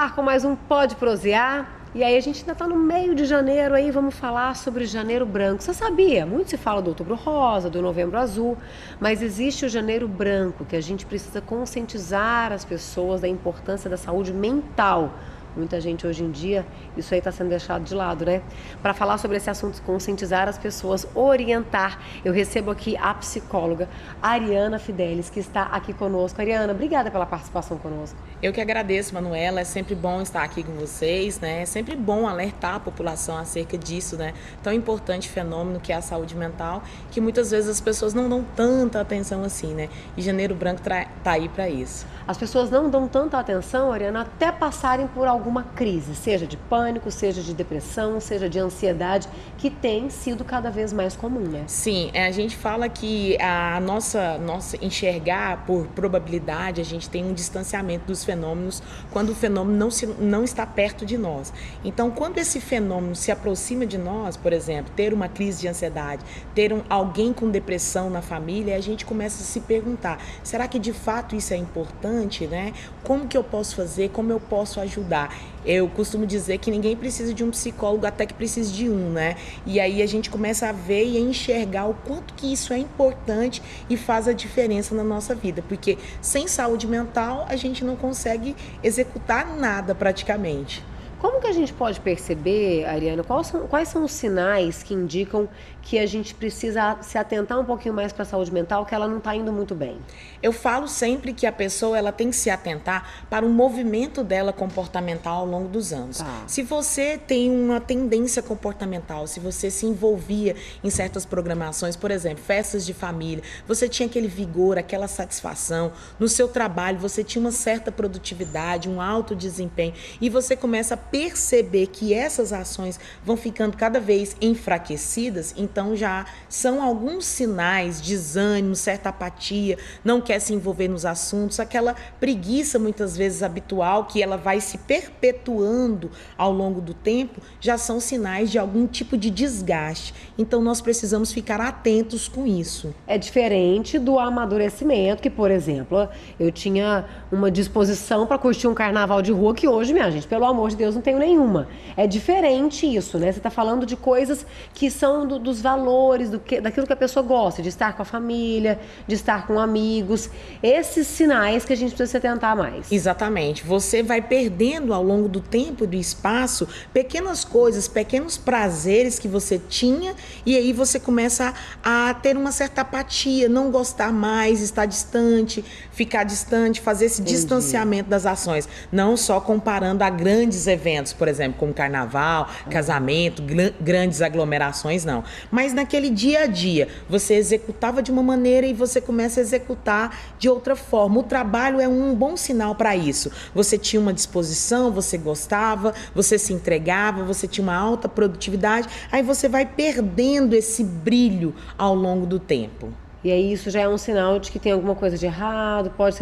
ar com mais um Pode Prosear. E aí a gente ainda está no meio de janeiro, aí vamos falar sobre janeiro branco. Você sabia? Muito se fala do outubro rosa, do novembro azul, mas existe o janeiro branco, que a gente precisa conscientizar as pessoas da importância da saúde mental. Muita gente hoje em dia, isso aí está sendo deixado de lado, né? Para falar sobre esse assunto, conscientizar as pessoas, orientar, eu recebo aqui a psicóloga Ariana Fidelis, que está aqui conosco. Ariana, obrigada pela participação conosco. Eu que agradeço, Manuela. É sempre bom estar aqui com vocês, né? É sempre bom alertar a população acerca disso, né? Tão importante fenômeno que é a saúde mental, que muitas vezes as pessoas não dão tanta atenção assim, né? E Janeiro Branco tá aí para isso. As pessoas não dão tanta atenção, Ariana, até passarem por alguma crise, seja de pânico, seja de depressão, seja de ansiedade, que tem sido cada vez mais comum, né? Sim, a gente fala que a nossa enxergar por probabilidade, a gente tem um distanciamento dos fenômenos quando o fenômeno não está perto de nós. Então, quando esse fenômeno se aproxima de nós, por exemplo, ter uma crise de ansiedade, ter alguém com depressão na família, a gente começa a se perguntar, será que de fato isso é importante? Né? Como que eu posso fazer? Como eu posso ajudar? Eu costumo dizer que ninguém precisa de um psicólogo até que precise de um, né? E aí a gente começa a ver e a enxergar o quanto que isso é importante e faz a diferença na nossa vida, porque sem saúde mental a gente não consegue executar nada praticamente. Como que a gente pode perceber, Ariana, quais são os sinais que indicam que a gente precisa se atentar um pouquinho mais para a saúde mental, que ela não está indo muito bem? Eu falo sempre que a pessoa ela tem que se atentar para o movimento dela comportamental ao longo dos anos. Se você tem uma tendência comportamental, se você se envolvia em certas programações, por exemplo, festas de família, você tinha aquele vigor, aquela satisfação, no seu trabalho você tinha uma certa produtividade, um alto desempenho, e você começa a perceber que essas ações vão ficando cada vez enfraquecidas, então já são alguns sinais, desânimo, certa apatia, não quer se envolver nos assuntos, aquela preguiça muitas vezes habitual que ela vai se perpetuando ao longo do tempo, já são sinais de algum tipo de desgaste. Então nós precisamos ficar atentos com isso. É diferente do amadurecimento, que, por exemplo, eu tinha uma disposição para curtir um carnaval de rua que hoje, minha gente, pelo amor de Deus, não tenho nenhuma. É diferente isso, né? Você está falando de coisas que são dos valores, daquilo que a pessoa gosta, de estar com a família, de estar com amigos. Esses sinais que a gente precisa se atentar mais. Exatamente. Você vai perdendo ao longo do tempo e do espaço pequenas coisas, pequenos prazeres que você tinha, e aí você começa a ter uma certa apatia, não gostar mais, estar distante, ficar distante, fazer esse distanciamento das ações. Não só comparando a grandes eventos, por exemplo, como carnaval, casamento, grandes aglomerações, não. Mas naquele dia a dia, você executava de uma maneira e você começa a executar de outra forma. O trabalho é um bom sinal para isso. Você tinha uma disposição, você gostava, você se entregava, você tinha uma alta produtividade, aí você vai perdendo esse brilho ao longo do tempo. E aí isso já é um sinal de que tem alguma coisa de errado, pode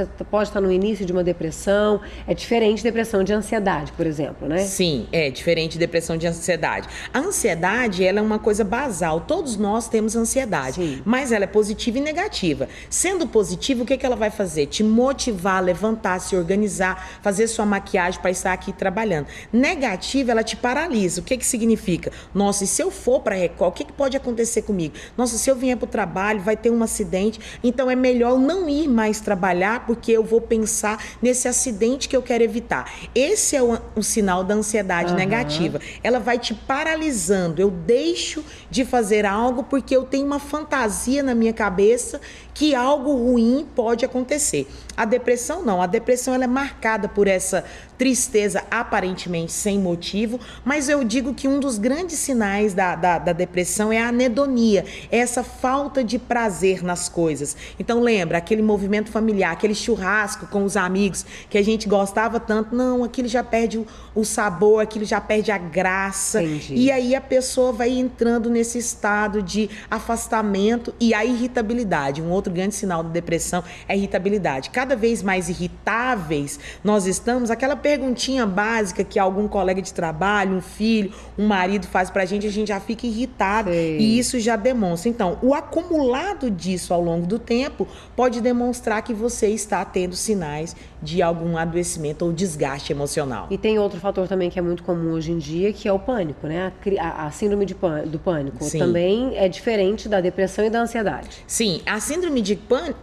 estar no início de uma depressão. É diferente de depressão de ansiedade, por exemplo, né? Sim, é diferente de depressão de ansiedade. A ansiedade, ela é uma coisa basal. Todos nós temos ansiedade, sim, mas ela é positiva e negativa. Sendo positiva, o que ela vai fazer? Te motivar, levantar, se organizar, fazer sua maquiagem para estar aqui trabalhando. Negativa, ela te paralisa. O que significa? Nossa, e se eu for para a Record, o que pode acontecer comigo? Nossa, se eu vier para o trabalho, vai ter um acidente, então é melhor não ir mais trabalhar porque eu vou pensar nesse acidente que eu quero evitar. Esse é o sinal da ansiedade negativa. Ela vai te paralisando. Eu deixo de fazer algo porque eu tenho uma fantasia na minha cabeça que algo ruim pode acontecer. A depressão não. A depressão ela é marcada por essa tristeza aparentemente sem motivo, mas eu digo que um dos grandes sinais da depressão é a anedonia, é essa falta de prazer nas coisas. Então lembra, aquele movimento familiar, aquele churrasco com os amigos que a gente gostava tanto, não, aquilo já perde o sabor, aquilo já perde a graça. Entendi. E aí a pessoa vai entrando nesse estado de afastamento e a irritabilidade. Um outro grande sinal da depressão é a irritabilidade. Cada vez mais irritáveis nós estamos, aquela perguntinha básica que algum colega de trabalho, um filho, um marido faz pra gente, a gente já fica irritado. Sei. E isso já demonstra. Então, o acumulado disso ao longo do tempo pode demonstrar que você está tendo sinais de algum adoecimento ou desgaste emocional. E tem outro fator também que é muito comum hoje em dia, que é o pânico, né? A síndrome do pânico. Sim. Também é diferente da depressão e da ansiedade. Sim, a síndrome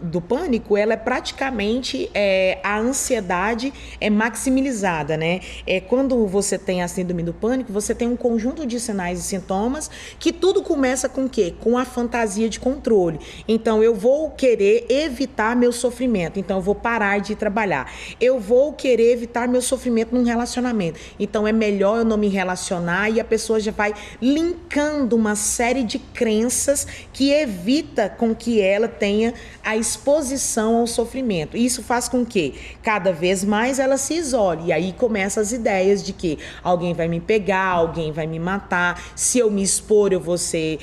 do pânico, ela é praticamente a ansiedade é maximizada, né? Quando você tem a síndrome do pânico, você tem um conjunto de sinais e sintomas que tudo começa com o quê? Com a fantasia de controle. Então, eu vou querer evitar meu sofrimento, então eu vou parar de trabalhar. Eu vou querer evitar meu sofrimento num relacionamento, então é melhor eu não me relacionar, e a pessoa já vai linkando uma série de crenças que evita com que ela tenha a exposição ao sofrimento. Isso faz com que cada vez mais ela se isole, e aí começam as ideias de que alguém vai me pegar, alguém vai me matar, se eu me expor eu vou ser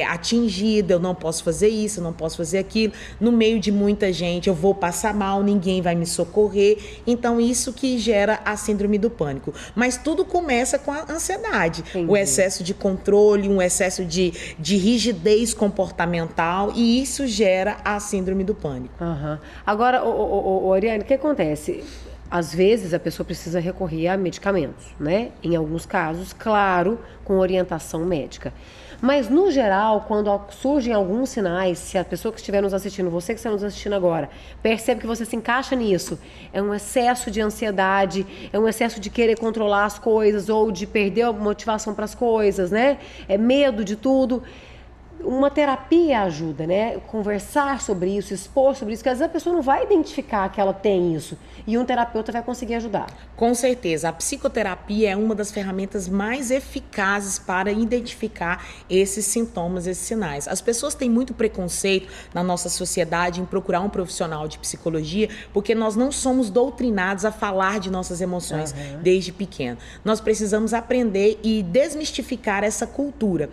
atingida, eu não posso fazer isso, eu não posso fazer aquilo, no meio de muita gente eu vou passar mal, ninguém vai me socorrer. Então, isso que gera a síndrome do pânico. Mas tudo começa com a ansiedade. Entendi. O excesso de controle, um excesso de rigidez comportamental, e isso gera a síndrome do pânico. Uhum. Agora, Oriane, o que acontece? Às vezes a pessoa precisa recorrer a medicamentos, né? Em alguns casos, claro, com orientação médica. Mas, no geral, quando surgem alguns sinais, se a pessoa que estiver nos assistindo, você que está nos assistindo agora, percebe que você se encaixa nisso, é um excesso de ansiedade, é um excesso de querer controlar as coisas ou de perder a motivação para as coisas, né? É medo de tudo. Uma terapia ajuda, né? Conversar sobre isso, expor sobre isso, que às vezes a pessoa não vai identificar que ela tem isso, e um terapeuta vai conseguir ajudar. Com certeza, a psicoterapia é uma das ferramentas mais eficazes para identificar esses sintomas, esses sinais. As pessoas têm muito preconceito na nossa sociedade em procurar um profissional de psicologia, porque nós não somos doutrinados a falar de nossas emoções desde pequeno. Nós precisamos aprender e desmistificar essa cultura.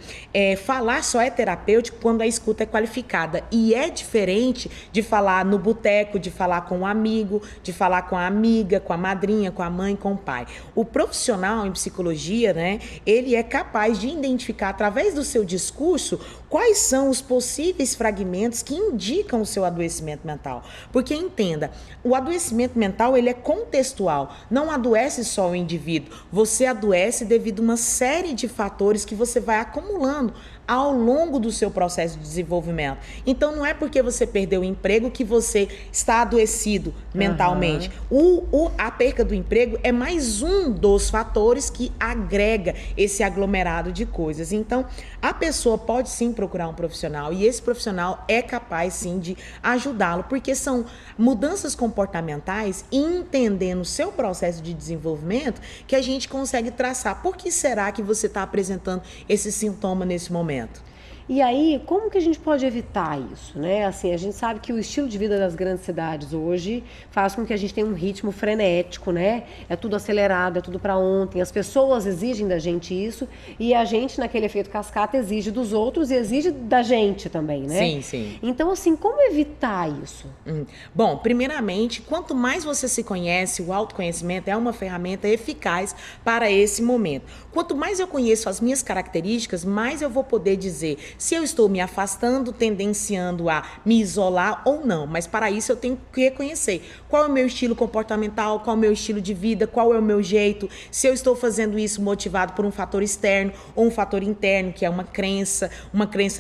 Falar só é terapêutico quando a escuta é qualificada, e é diferente de falar no boteco, de falar com um amigo, de falar com a amiga, com a madrinha, com a mãe, com o pai. O profissional em psicologia, né, ele é capaz de identificar através do seu discurso quais são os possíveis fragmentos que indicam o seu adoecimento mental. Porque entenda, o adoecimento mental, ele é contextual, não adoece só o indivíduo, você adoece devido a uma série de fatores que você vai acumulando ao longo do seu processo de desenvolvimento. Então, não é porque você perdeu o emprego que você está adoecido mentalmente. A perca do emprego é mais um dos fatores que agrega esse aglomerado de coisas. Então, a pessoa pode sim procurar um profissional, e esse profissional é capaz sim de ajudá-lo, porque são mudanças comportamentais, e entendendo o seu processo de desenvolvimento, que a gente consegue traçar por que será que você está apresentando esse sintoma nesse momento. E aí, como que a gente pode evitar isso, né? Assim, a gente sabe que o estilo de vida das grandes cidades hoje faz com que a gente tenha um ritmo frenético, né? É tudo acelerado, é tudo para ontem. As pessoas exigem da gente isso, e a gente, naquele efeito cascata, exige dos outros e exige da gente também, né? Sim, sim. Então, assim, como evitar isso? Bom, primeiramente, quanto mais você se conhece, o autoconhecimento é uma ferramenta eficaz para esse momento. Quanto mais eu conheço as minhas características, mais eu vou poder dizer se eu estou me afastando, tendenciando a me isolar ou não. Mas para isso eu tenho que reconhecer qual é o meu estilo comportamental, qual é o meu estilo de vida, qual é o meu jeito, se eu estou fazendo isso motivado por um fator externo ou um fator interno, que é uma crença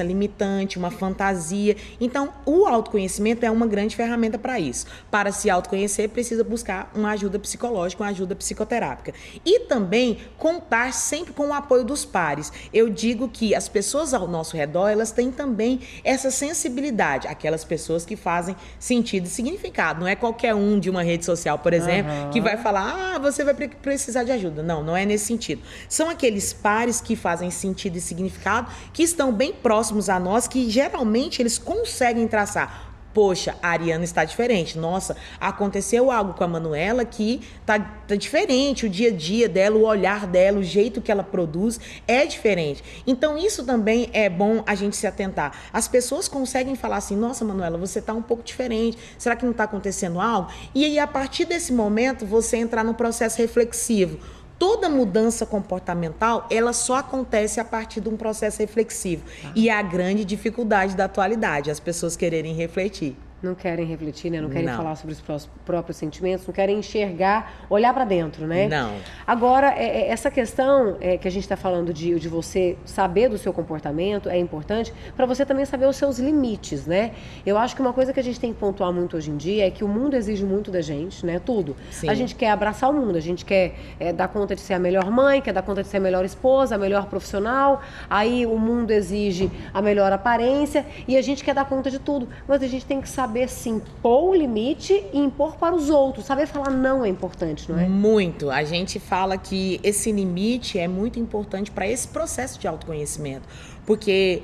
limitante, uma fantasia. Então, o autoconhecimento é uma grande ferramenta para isso. Para se autoconhecer, precisa buscar uma ajuda psicológica, uma ajuda psicoterápica. E também contar sempre com o apoio dos pares. Eu digo que as pessoas ao nosso redor, elas têm também essa sensibilidade, aquelas pessoas que fazem sentido e significado. Não é qualquer um de uma rede social, por exemplo, que vai falar, você vai precisar de ajuda. Não, não é nesse sentido. São aqueles pares que fazem sentido e significado, que estão bem próximos a nós, que geralmente eles conseguem traçar Poxa, a Ariana está diferente. Nossa, aconteceu algo com a Manuela que tá diferente. O dia a dia dela, o olhar dela, o jeito que ela produz é diferente. Então, isso também é bom a gente se atentar. As pessoas conseguem falar assim, nossa, Manuela, você tá um pouco diferente. Será que não está acontecendo algo? E aí, a partir desse momento, você entrar num processo reflexivo. Toda mudança comportamental, ela só acontece a partir de um processo reflexivo. E é a grande dificuldade da atualidade, as pessoas quererem refletir. Não querem refletir, né? Não querem falar sobre os próprios sentimentos, não querem enxergar, olhar para dentro, né? Não. Agora, essa questão que a gente está falando de você saber do seu comportamento é importante para você também saber os seus limites, né? Eu acho que uma coisa que a gente tem que pontuar muito hoje em dia é que o mundo exige muito da gente, né? Tudo. Sim. A gente quer abraçar o mundo, a gente quer dar conta de ser a melhor mãe, quer dar conta de ser a melhor esposa, a melhor profissional, aí o mundo exige a melhor aparência e a gente quer dar conta de tudo, mas a gente tem que saber se impor o limite e impor para os outros. Saber falar não é importante, não é? Muito. A gente fala que esse limite é muito importante para esse processo de autoconhecimento.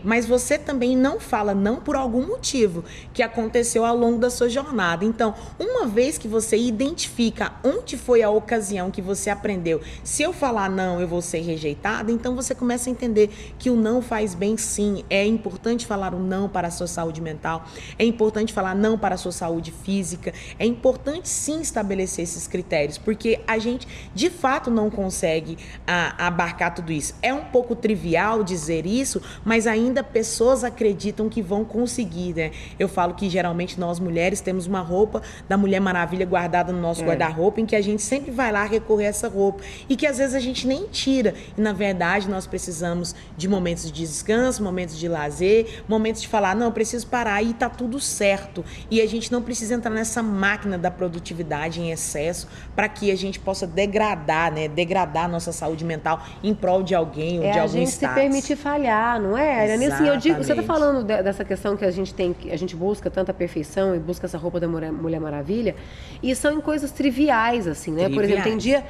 Mas você também não fala não por algum motivo que aconteceu ao longo da sua jornada. Então, uma vez que você identifica onde foi a ocasião que você aprendeu, se eu falar não, eu vou ser rejeitada, então você começa a entender que o não faz bem sim. É importante falar o não para a sua saúde mental, é importante falar não para a sua saúde física, é importante sim estabelecer esses critérios, porque a gente de fato não consegue abarcar tudo isso. É um pouco trivial dizer isso, mas ainda pessoas acreditam que vão conseguir, né? Eu falo que geralmente nós mulheres temos uma roupa da Mulher Maravilha guardada no nosso guarda-roupa, em que a gente sempre vai lá recorrer a essa roupa e que às vezes a gente nem tira. E na verdade nós precisamos de momentos de descanso, momentos de lazer, momentos de falar, não, eu preciso parar e tá tudo certo. E a gente não precisa entrar nessa máquina da produtividade em excesso para que a gente possa degradar, né? Degradar a nossa saúde mental em prol de alguém ou de algum status. A gente se permitir falhar, não é? Assim, eu digo, você está falando dessa questão que a gente busca tanta perfeição e busca essa roupa da Mulher Maravilha, e são em coisas triviais, assim, né? Por exemplo, tem dia,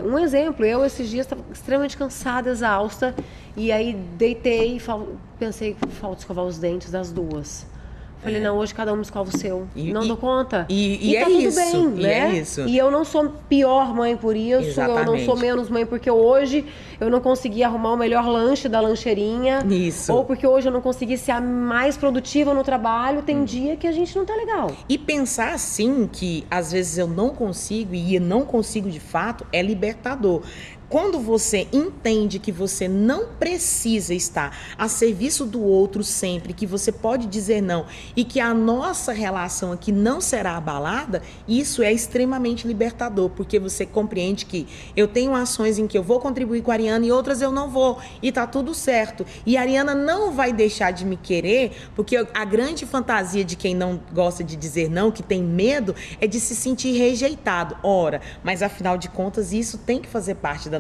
um exemplo, eu esses dias estava extremamente cansada, exausta, e aí deitei e pensei, falta escovar os dentes das duas. Falei, não, hoje cada um escova o seu. Não dou conta. E tá é tudo isso, bem, né? É isso. E eu não sou pior mãe por isso. Exatamente. Eu não sou menos mãe porque hoje eu não consegui arrumar o melhor lanche da lancheirinha. Isso. Ou porque hoje eu não consegui ser a mais produtiva no trabalho. Tem dia que a gente não tá legal. E pensar assim que às vezes eu não consigo e não consigo de fato é libertador. Quando você entende que você não precisa estar a serviço do outro sempre, que você pode dizer não e que a nossa relação aqui não será abalada, isso é extremamente libertador, porque você compreende que eu tenho ações em que eu vou contribuir com a Ariana e outras eu não vou, e tá tudo certo. E a Ariana não vai deixar de me querer, porque a grande fantasia de quem não gosta de dizer não, que tem medo, é de se sentir rejeitado. Ora, mas afinal de contas isso tem que fazer parte da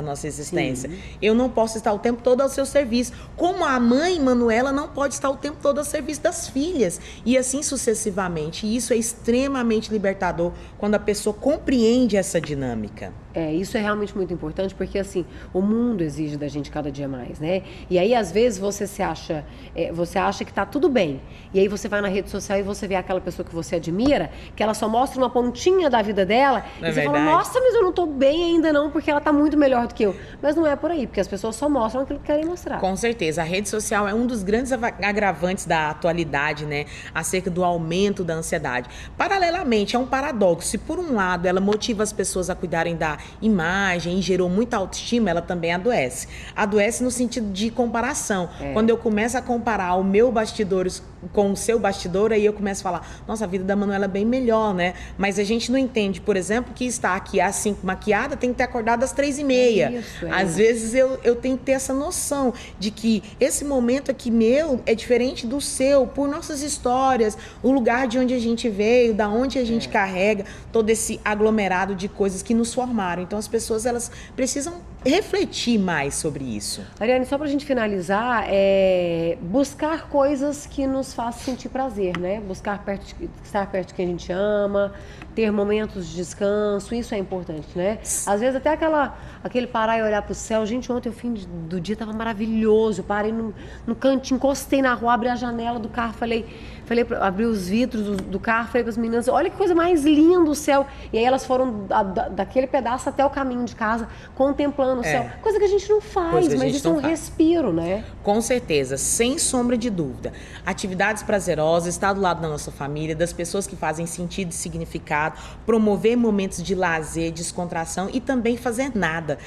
nossa existência. Sim. Eu não posso estar o tempo todo ao seu serviço. Como a mãe, Manuela, não pode estar o tempo todo ao serviço das filhas. E assim sucessivamente. E isso é extremamente libertador quando a pessoa compreende essa dinâmica. Isso é realmente muito importante, porque assim, o mundo exige da gente cada dia mais, né? E aí, às vezes, você acha que tá tudo bem. E aí você vai na rede social e você vê aquela pessoa que você admira, que ela só mostra uma pontinha da vida dela, e você fala, nossa, mas eu não tô bem ainda não, porque ela tá muito melhor do que eu. Mas não é por aí, porque as pessoas só mostram aquilo que querem mostrar. Com certeza. A rede social é um dos grandes agravantes da atualidade, né? Acerca do aumento da ansiedade. Paralelamente, é um paradoxo. Se por um lado ela motiva as pessoas a cuidarem da imagem e gerou muita autoestima, ela também adoece. Adoece no sentido de comparação. Quando eu começo a comparar o meu bastidor com o seu bastidor, aí eu começo a falar, nossa, a vida da Manuela é bem melhor, né? Mas a gente não entende, por exemplo, que está aqui às 5 maquiada, tem que ter acordado às 3h30. Às vezes eu tenho que ter essa noção de que esse momento aqui meu é diferente do seu, por nossas histórias, o lugar de onde a gente veio, da onde a gente carrega todo esse aglomerado de coisas que nos formaram. Então as pessoas, elas precisam refletir mais sobre isso. Ariane, só pra gente finalizar, buscar coisas que nos façam sentir prazer, né? Estar perto de quem a gente ama, ter momentos de descanso, isso é importante, né? Às vezes até aquele parar e olhar pro céu. Gente, ontem o fim do dia tava maravilhoso, eu parei no canto, encostei na rua, abri a janela do carro, falei, falei, abri os vidros do carro, falei para as meninas, olha que coisa mais linda o céu. E aí elas foram daquele pedaço até o caminho de casa, contemplando o céu. Coisa que a gente não faz, mas isso é um respiro, né? Com certeza, sem sombra de dúvida. Atividades prazerosas, estar do lado da nossa família, das pessoas que fazem sentido e significado, promover momentos de lazer, descontração e também fazer nada.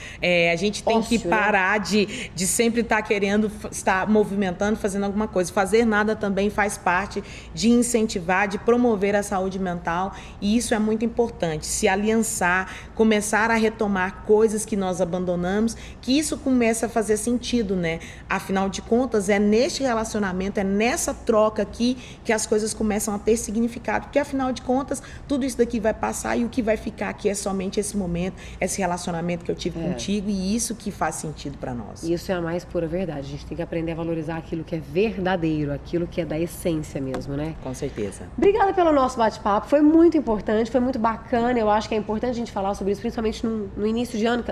A gente tem que parar de sempre estar querendo estar movimentando, fazendo alguma coisa. Fazer nada também faz parte de incentivar, de promover a saúde mental, e isso é muito importante. Se aliançar, começar a retomar coisas que nós abandonamos, que isso começa a fazer sentido, né? Afinal de contas, é neste relacionamento, é nessa troca aqui que as coisas começam a ter significado, porque afinal de contas, tudo isso daqui vai passar e o que vai ficar aqui é somente esse momento, esse relacionamento que eu tive contigo, e isso que faz sentido para nós. Isso é a mais pura verdade. A gente tem que aprender a valorizar aquilo que é verdadeiro, aquilo que é da essência mesmo, né? Com certeza. Obrigada pelo nosso bate-papo, foi muito importante, foi muito bacana. Eu acho que é importante a gente falar sobre isso, principalmente no início de ano,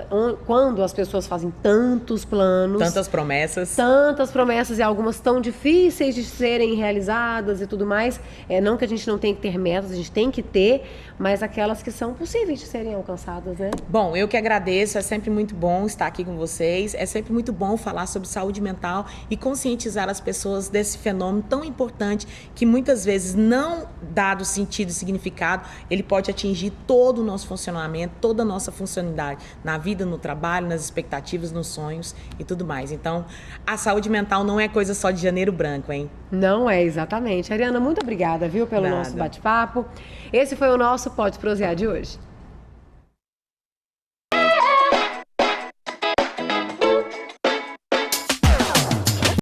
quando as pessoas fazem tantos planos, tantas promessas e algumas tão difíceis de serem realizadas e tudo mais. Não que a gente não tenha que ter metas, a gente tem que ter, mas aquelas que são possíveis de serem alcançadas, né? Bom, eu que agradeço, é sempre muito bom estar aqui com vocês, é sempre muito bom falar sobre saúde mental e conscientizar as pessoas desse fenômeno tão importante que muitas vezes, não dado sentido e significado, ele pode atingir todo o nosso funcionamento, toda a nossa funcionalidade na vida, no trabalho, nas expectativas, nos sonhos e tudo mais. Então, a saúde mental não é coisa só de janeiro branco, hein? Não é, exatamente. Ariana, muito obrigada, viu, pelo nosso bate-papo. Esse foi o nosso Pode Prosear de hoje.